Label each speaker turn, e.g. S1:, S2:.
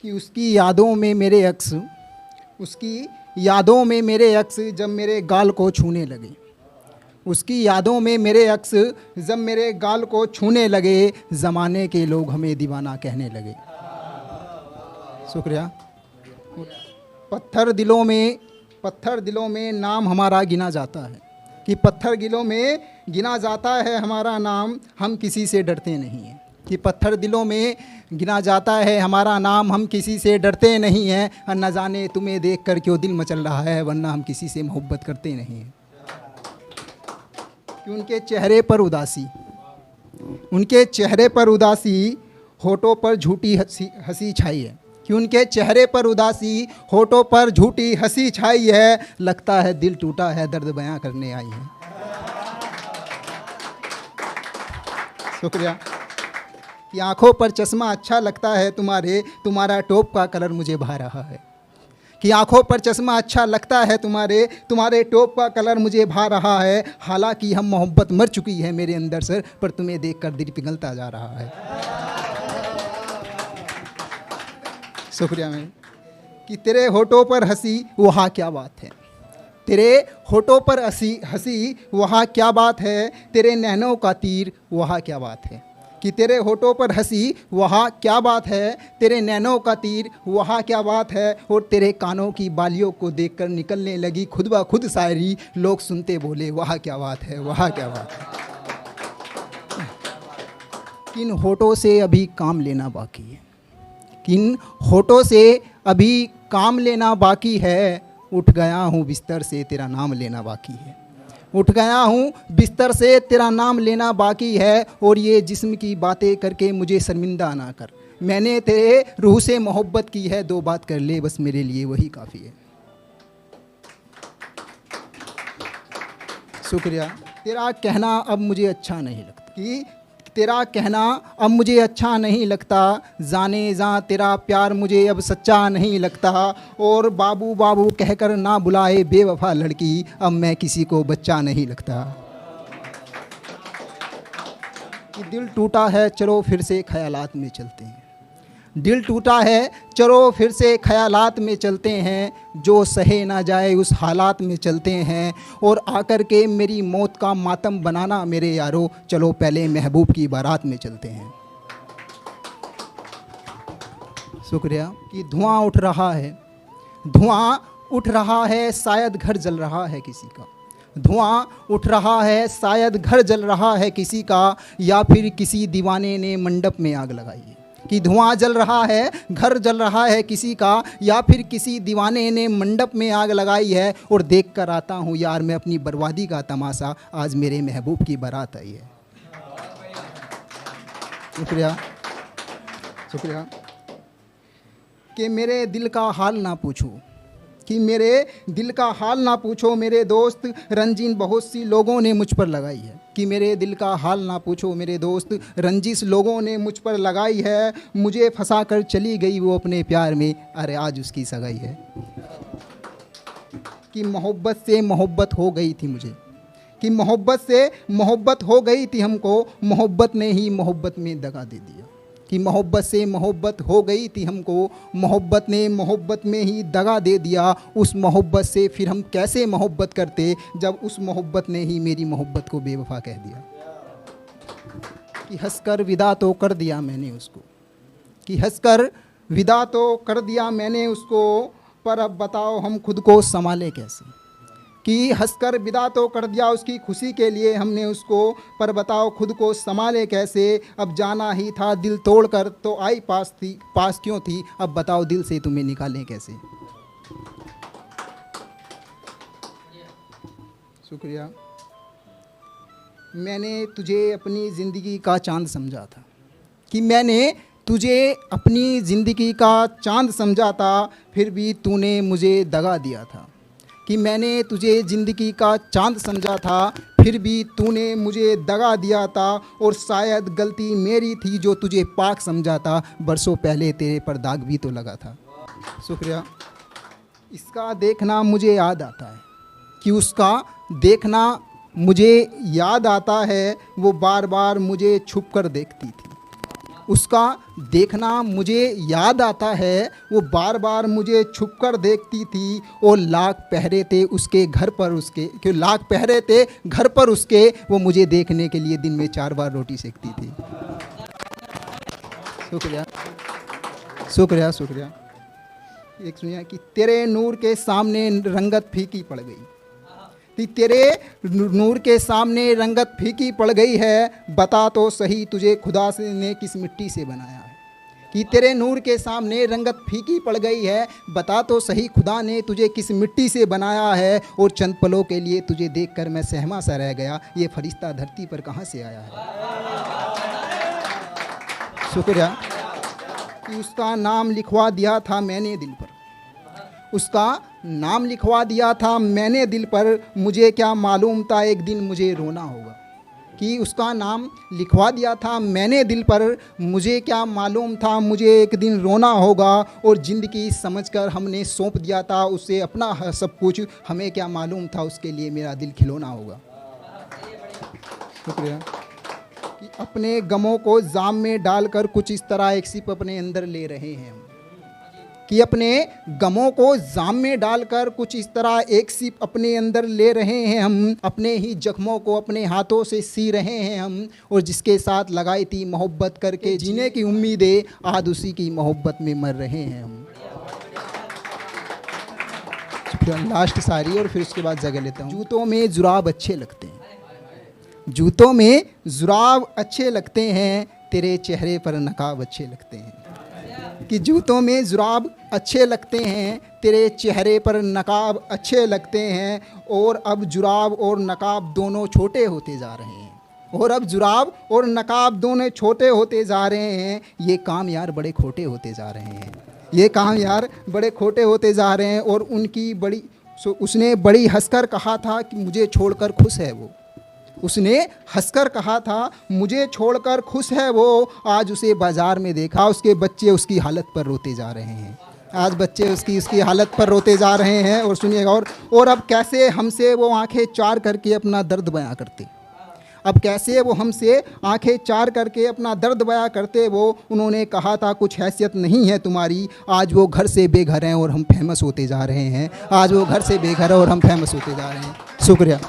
S1: कि उसकी यादों में मेरे अक्स, उसकी यादों में मेरे अक्स जब मेरे गाल को छूने लगे, उसकी यादों में मेरे अक्स जब मेरे गाल को छूने लगे, ज़माने के लोग हमें दीवाना कहने लगे। शुक्रिया। पत्थर दिलों में नाम हमारा गिना जाता है, कि पत्थर दिलों में गिना जाता है हमारा नाम, हम किसी से डरते नहीं हैं। कि पत्थर दिलों में गिना जाता है हमारा नाम, हम किसी से डरते नहीं हैं। और न जाने तुम्हें देख कर क्यों दिल मचल रहा है, वरना हम किसी से मोहब्बत करते नहीं हैं। कि उनके चेहरे पर उदासी, होठों पर झूठी हंसी छाई है। कि उनके चेहरे पर उदासी, होठों पर झूठी हंसी छाई है। लगता है दिल टूटा है, दर्द बयां करने आई है। शुक्रिया। कि आंखों पर चश्मा अच्छा लगता है तुम्हारा टॉप का कलर मुझे भा रहा है। कि आंखों पर चश्मा अच्छा लगता है तुम्हारे टॉप का कलर मुझे भा रहा है। हालांकि हम मोहब्बत मर चुकी है मेरे अंदर से, पर तुम्हें देखकर दिल पिघलता जा रहा है। शुक्रिया मैम। कि तेरे होठों पर हंसी वहाँ क्या बात है, तेरे होठों पर हंसी वहाँ क्या बात है, तेरे नैनों का तीर वहाँ क्या बात है। कि तेरे होठों पर हंसी वहाँ क्या बात है, तेरे नैनों का तीर वहाँ क्या बात है। और तेरे कानों की बालियों को देखकर निकलने लगी खुद ब खुद शायरी, लोग सुनते बोले वहाँ क्या बात है, वहाँ क्या बात है। किन होठों से अभी काम लेना बाकी है, किन होठों से अभी काम लेना बाकी है। उठ गया हूँ बिस्तर से तेरा नाम लेना बाकी है, उठ गया हूँ बिस्तर से तेरा नाम लेना बाकी है। और ये जिस्म की बातें करके मुझे शर्मिंदा ना कर, मैंने तेरे रूह से मोहब्बत की है। दो बात कर ले बस मेरे लिए वही काफ़ी है। शुक्रिया। तेरा कहना अब मुझे अच्छा नहीं लगता, कि तेरा कहना अब मुझे अच्छा नहीं लगता। जाने जा तेरा प्यार मुझे अब सच्चा नहीं लगता। और बाबू बाबू कहकर ना बुलाए बेवफा लड़की, अब मैं किसी को बच्चा नहीं लगता। कि दिल टूटा है चलो फिर से ख्यालात में चलते हैं, दिल टूटा है चलो फिर से ख्यालात में चलते हैं। जो सहे ना जाए उस हालात में चलते हैं। और आकर के मेरी मौत का मातम बनाना मेरे यारो, चलो पहले महबूब की बारात में चलते हैं। शुक्रिया। कि धुआं उठ रहा है शायद घर जल रहा है किसी का, धुआं उठ रहा है शायद घर जल रहा है किसी का, या फिर किसी दीवाने ने मंडप में आग लगाई है। कि धुआं जल रहा है घर जल रहा है किसी का, या फिर किसी दीवाने ने मंडप में आग लगाई है। और देख कर आता हूँ यार मैं अपनी बर्बादी का तमाशा, आज मेरे महबूब की बारात आई है। शुक्रिया। शुक्रिया। कि मेरे दिल का हाल ना पूछो, कि मेरे दिल का हाल ना पूछो मेरे दोस्त, रंजीन बहुत सी लोगों ने मुझ पर लगाई है। कि मेरे दिल का हाल ना पूछो मेरे दोस्त, रंजिश लोगों ने मुझ पर लगाई है। मुझे फंसा कर चली गई वो अपने प्यार में, अरे आज उसकी सगाई है। कि मोहब्बत से मोहब्बत हो गई थी मुझे, कि मोहब्बत से मोहब्बत हो गई थी हमको, मोहब्बत ने ही मोहब्बत में दगा दे दिया। कि मोहब्बत से मोहब्बत हो गई थी हमको, मोहब्बत ने मोहब्बत में ही दगा दे दिया। उस मोहब्बत से फिर हम कैसे मोहब्बत करते, जब उस मोहब्बत ने ही मेरी मोहब्बत को बेवफा कह दिया। कि हंसकर विदा तो कर दिया मैंने उसको, कि हंसकर विदा तो कर दिया मैंने उसको, पर अब बताओ हम खुद को संभाले कैसे। कि हंसकर विदा तो कर दिया उसकी खुशी के लिए हमने उसको, पर बताओ खुद को संभाले कैसे। अब जाना ही था दिल तोड़कर तो आई पास क्यों थी, अब बताओ दिल से तुम्हें निकालें कैसे। शुक्रिया। मैंने तुझे अपनी ज़िंदगी का चांद समझा था, कि मैंने तुझे अपनी ज़िंदगी का चांद समझा था, फिर भी तूने मुझे दगा दिया था। कि मैंने तुझे ज़िंदगी का चांद समझा था, फिर भी तूने मुझे दगा दिया था। और शायद गलती मेरी थी जो तुझे पाक समझा था, बरसों पहले तेरे पर दाग भी तो लगा था। शुक्रिया। इसका देखना मुझे याद आता है, कि उसका देखना मुझे याद आता है, वो बार बार मुझे छुप कर देखती थी, उसका देखना मुझे याद आता है, वो बार बार मुझे छुपकर देखती थी और लाख पहरे थे उसके घर पर, उसके क्यों लाख पहरे थे घर पर उसके, वो मुझे देखने के लिए दिन में 4 बार रोटी सेकती थी। शुक्रिया शुक्रिया शुक्रिया। एक सुनिए कि तेरे नूर के सामने रंगत फीकी पड़ गई, तेरे नूर के सामने रंगत फीकी पड़ गई है, बता तो सही तुझे खुदा ने किस मिट्टी से बनाया है। कि तेरे नूर के सामने रंगत फीकी पड़ गई है, बता तो सही खुदा ने तुझे किस मिट्टी से बनाया है। और चंद पलों के लिए तुझे देखकर मैं सहमा सा रह गया, ये फरिश्ता धरती पर कहाँ से आया है। शुक्रिया। कि उसका नाम लिखवा दिया था मैंने दिल पर, उसका नाम लिखवा दिया था मैंने दिल पर, मुझे क्या मालूम था एक दिन मुझे रोना होगा। कि उसका नाम लिखवा दिया था मैंने दिल पर, मुझे क्या मालूम था मुझे एक दिन रोना होगा। और ज़िंदगी समझकर हमने सौंप दिया था उसे अपना सब कुछ, हमें क्या मालूम था उसके लिए मेरा दिल खिलौना होगा। शुक्रिया। कि अपने गमों को जाम में डालकर कुछ इस तरह एक सिप अपने अंदर ले रहे हैं हम। कि अपने गमों को जाम में डालकर कुछ इस तरह एक सिप अपने अंदर ले रहे हैं हम, अपने ही जख्मों को अपने हाथों से सी रहे हैं हम। और जिसके साथ लगाई थी मोहब्बत करके जीने की उम्मीदें, आज उसी की मोहब्बत में मर रहे हैं हम। लास्ट सारी और फिर उसके बाद जगह लेता हूँ। जूतों में जुराब अच्छे लगते हैं, जूतों में जुराब अच्छे लगते हैं, तेरे चेहरे पर नकाब अच्छे लगते हैं। कि जूतों में जुराब अच्छे लगते हैं, तेरे चेहरे पर नकाब अच्छे लगते हैं। और अब जुराब और नकाब दोनों छोटे होते जा रहे हैं, और अब जुराब और नकाब दोनों छोटे होते जा रहे हैं। ये काम यार बड़े खोटे होते जा रहे हैं, ये काम यार बड़े खोटे होते जा रहे हैं। और उनकी बड़ी उसने बड़ी हंसकर कहा था कि मुझे छोड़कर खुश है वो, उसने हंसकर कहा था मुझे छोड़कर खुश है वो। आज उसे बाज़ार में देखा, उसके बच्चे उसकी हालत पर रोते जा रहे हैं, आज बच्चे उसकी हालत पर रोते जा रहे हैं। और सुनिएगा, और अब कैसे हमसे वो आंखें चार करके अपना दर्द बयां करते, अब कैसे वो हमसे आंखें चार करके अपना दर्द बयां करते। वो उन्होंने कहा था कुछ हैसियत नहीं है तुम्हारी, आज वो घर से बेघर हैं और हम फेमस होते जा रहे हैं, आज वो घर से बेघर है और हम फेमस होते जा रहे हैं। शुक्रिया।